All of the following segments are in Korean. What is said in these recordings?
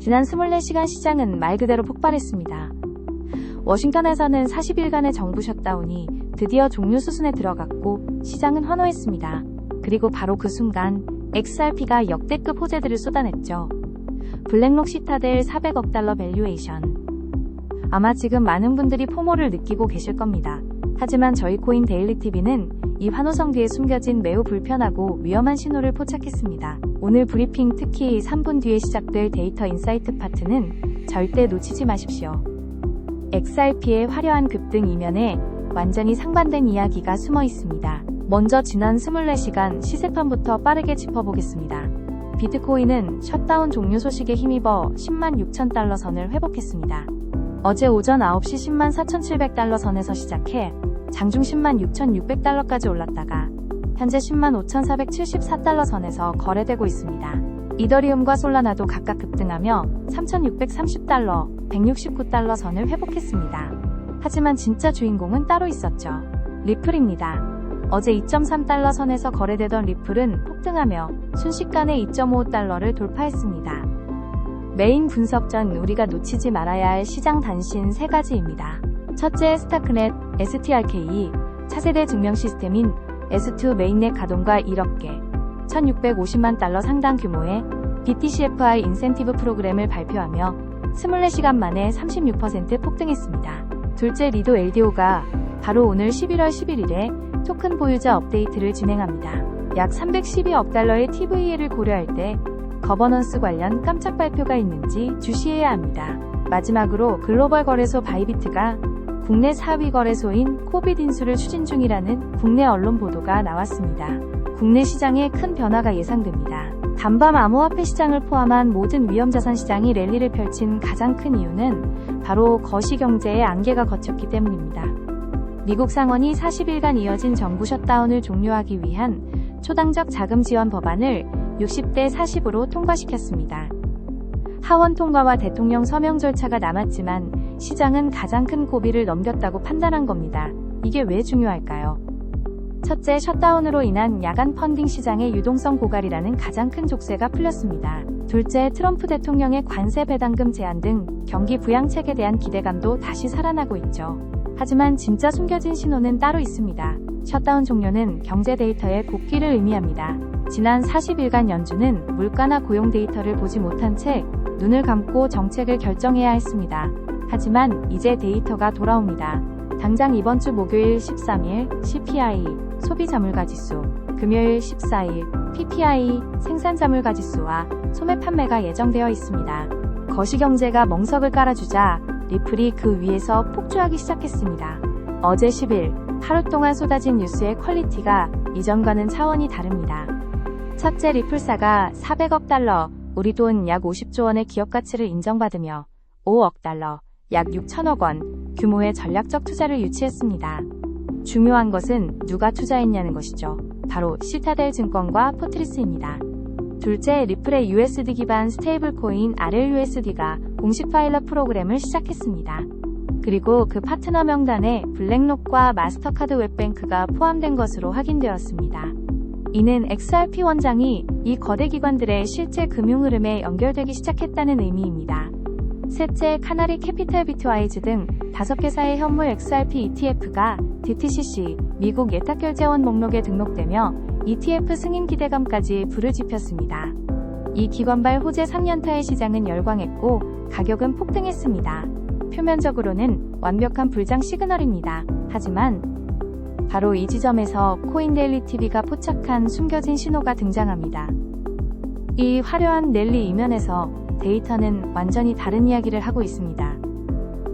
지난 24시간 시장은 말 그대로 폭발했습니다. 워싱턴에서는 40일간의 정부 셧다운이 드디어 종료 수순에 들어갔고 시장은 환호했습니다. 그리고 바로 그 순간 XRP가 역대급 호재들을 쏟아냈죠. 블랙록 시타델 400억 달러 밸류에이션. 아마 지금 많은 분들이 포모를 느끼고 계실 겁니다. 하지만 저희 코인 데일리TV는 이 환호성 뒤에 숨겨진 매우 불편하고 위험한 신호를 포착했습니다. 오늘 브리핑, 특히 3분 뒤에 시작될 데이터 인사이트 파트는 절대 놓치지 마십시오. XRP의 화려한 급등 이면에 완전히 상반된 이야기가 숨어 있습니다. 먼저 지난 24시간 시세판부터 빠르게 짚어보겠습니다. 비트코인은 셧다운 종료 소식에 힘입어 10만 6천 달러 선을 회복했습니다. 어제 오전 9시 10만 4,700달러 선에서 시작해 장중 10만 6,600달러까지 올랐다가 현재 10만 5,474달러 선에서 거래되고 있습니다. 이더리움과 솔라나도 각각 급등하며 3,630달러, 169달러 선을 회복했습니다. 하지만 진짜 주인공은 따로 있었죠. 리플입니다. 어제 2.3달러 선에서 거래되던 리플은 폭등하며 순식간에 2.5달러를 돌파했습니다. 메인 분석 전 우리가 놓치지 말아야 할 시장 단신 3가지입니다. 첫째, 스타크넷, STRK, 차세대 증명 시스템인 S2 메인넷 가동과 1억 개, 1,650만 달러 상당 규모의 BTCFI 인센티브 프로그램을 발표하며 24시간 만에 36% 폭등했습니다. 둘째, 리도 LDO가 바로 오늘 11월 11일에 토큰 보유자 업데이트를 진행합니다. 약 312억 달러의 TVL을 고려할 때 거버넌스 관련 깜짝 발표가 있는지 주시해야 합니다. 마지막으로 글로벌 거래소 바이비트가 국내 4위 거래소인 코빗 인수를 추진 중이라는 국내 언론 보도가 나왔습니다. 국내 시장에 큰 변화가 예상됩니다. 단밤 암호화폐 시장을 포함한 모든 위험자산 시장이 랠리를 펼친 가장 큰 이유는 바로 거시경제의 안개가 걷혔기 때문입니다. 미국 상원이 40일간 이어진 정부 셧다운을 종료하기 위한 초당적 자금 지원 법안을 60대 40으로 통과시켰습니다. 하원 통과와 대통령 서명 절차가 남았지만 시장은 가장 큰 고비를 넘겼다고 판단한 겁니다. 이게 왜 중요할까요? 첫째, 셧다운으로 인한 야간 펀딩 시장의 유동성 고갈이라는 가장 큰 족쇄가 풀렸습니다. 둘째, 트럼프 대통령의 관세 배당금 제한 등 경기 부양책에 대한 기대감도 다시 살아나고 있죠. 하지만 진짜 숨겨진 신호는 따로 있습니다. 셧다운 종료는 경제 데이터의 복귀를 의미합니다. 지난 40일간 연준은 물가나 고용 데이터를 보지 못한 채 눈을 감고 정책을 결정해야 했습니다. 하지만 이제 데이터가 돌아옵니다. 당장 이번 주 목요일 13일 CPI 소비자물가지수, 금요일 14일 PPI 생산자물가지수와 소매 판매가 예정되어 있습니다. 거시경제가 멍석을 깔아주자 리플이 그 위에서 폭주하기 시작했습니다. 어제 10일 하루 동안 쏟아진 뉴스의 퀄리티가 이전과는 차원이 다릅니다. 첫째, 리플사가 400억 달러, 우리 돈 약 50조 원의 기업 가치를 인정받으며 5억 달러, 약 6천억 원 규모의 전략적 투자를 유치했습니다. 중요한 것은 누가 투자했냐는 것이죠. 바로 시타델 증권과 포트리스입니다. 둘째, 리플의 USD 기반 스테이블 코인 RLUSD가 공식 파일럿 프로그램을 시작했습니다. 그리고 그 파트너 명단에 블랙록과 마스터카드 웹뱅크가 포함된 것으로 확인되었습니다. 이는 XRP 원장이 이 거대 기관들의 실제 금융 흐름에 연결되기 시작했다는 의미입니다. 셋째, 카나리 캐피탈 비트와이즈 등 5개사의 현물 XRP ETF가 DTCC, 미국 예탁결제원 목록에 등록되며 ETF 승인 기대감까지 불을 지폈습니다. 이 기관발 호재 3년타의 시장은 열광했고 가격은 폭등했습니다. 표면적으로는 완벽한 불장 시그널입니다. 하지만 바로 이 지점에서 코인데일리TV가 포착한 숨겨진 신호가 등장합니다. 이 화려한 랠리 이면에서 데이터는 완전히 다른 이야기를 하고 있습니다.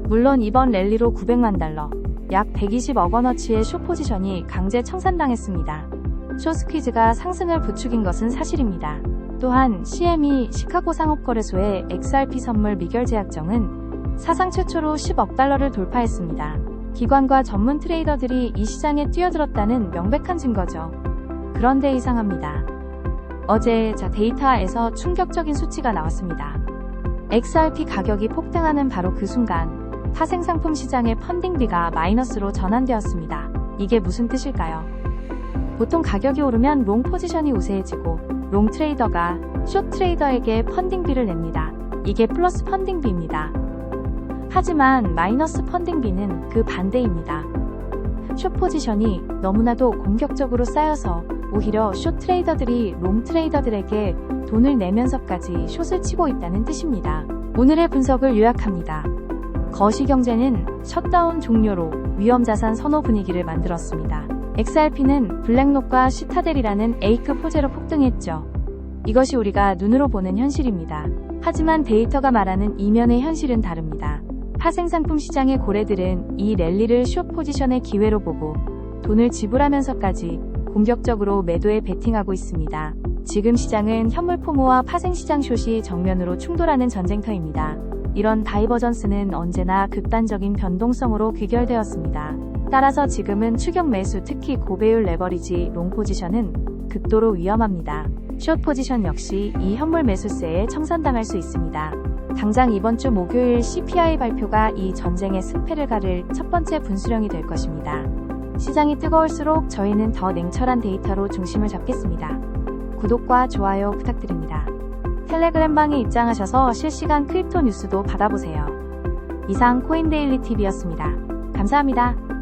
물론 이번 랠리로 900만 달러, 약 120억 원어치의 숏 포지션이 강제 청산당했습니다. 숏 스퀴즈가 상승을 부추긴 것은 사실입니다. 또한 CME 시카고 상업거래소의 XRP 선물 미결제약정은 사상 최초로 10억 달러를 돌파했습니다. 기관과 전문 트레이더들이 이 시장에 뛰어들었다는 명백한 증거죠. 그런데 이상합니다. 어제 데이터에서 충격적인 수치가 나왔습니다. XRP 가격이 폭등하는 바로 그 순간 파생상품 시장의 펀딩비가 마이너스로 전환되었습니다. 이게 무슨 뜻일까요? 보통 가격이 오르면 롱 포지션이 우세해지고 롱 트레이더가 숏 트레이더에게 펀딩비를 냅니다. 이게 플러스 펀딩비입니다. 하지만 마이너스 펀딩비는 그 반대입니다. 숏 포지션이 너무나도 공격적으로 쌓여서 오히려 숏 트레이더들이 롱 트레이더들에게 돈을 내면서까지 숏을 치고 있다는 뜻입니다. 오늘의 분석을 요약합니다. 거시경제는 셧다운 종료로 위험자산 선호 분위기를 만들었습니다. XRP는 블랙록과 시타델이라는 A급 호재로 폭등했죠. 이것이 우리가 눈으로 보는 현실입니다. 하지만 데이터가 말하는 이면의 현실은 다릅니다. 파생상품 시장의 고래들은 이 랠리를 숏 포지션의 기회로 보고 돈을 지불하면서까지 공격적으로 매도에 베팅하고 있습니다. 지금 시장은 현물 포모와 파생시장 숏이 정면으로 충돌하는 전쟁터입니다. 이런 다이버전스는 언제나 극단적인 변동성으로 귀결되었습니다. 따라서 지금은 추격 매수, 특히 고배율 레버리지 롱 포지션은 극도로 위험합니다. 숏 포지션 역시 이 현물 매수세에 청산당할 수 있습니다. 당장 이번 주 목요일 CPI 발표가 이 전쟁의 승패를 가를 첫 번째 분수령이 될 것입니다. 시장이 뜨거울수록 저희는 더 냉철한 데이터로 중심을 잡겠습니다. 구독과 좋아요 부탁드립니다. 텔레그램 방에 입장하셔서 실시간 크립토 뉴스도 받아보세요. 이상 코인데일리 TV였습니다. 감사합니다.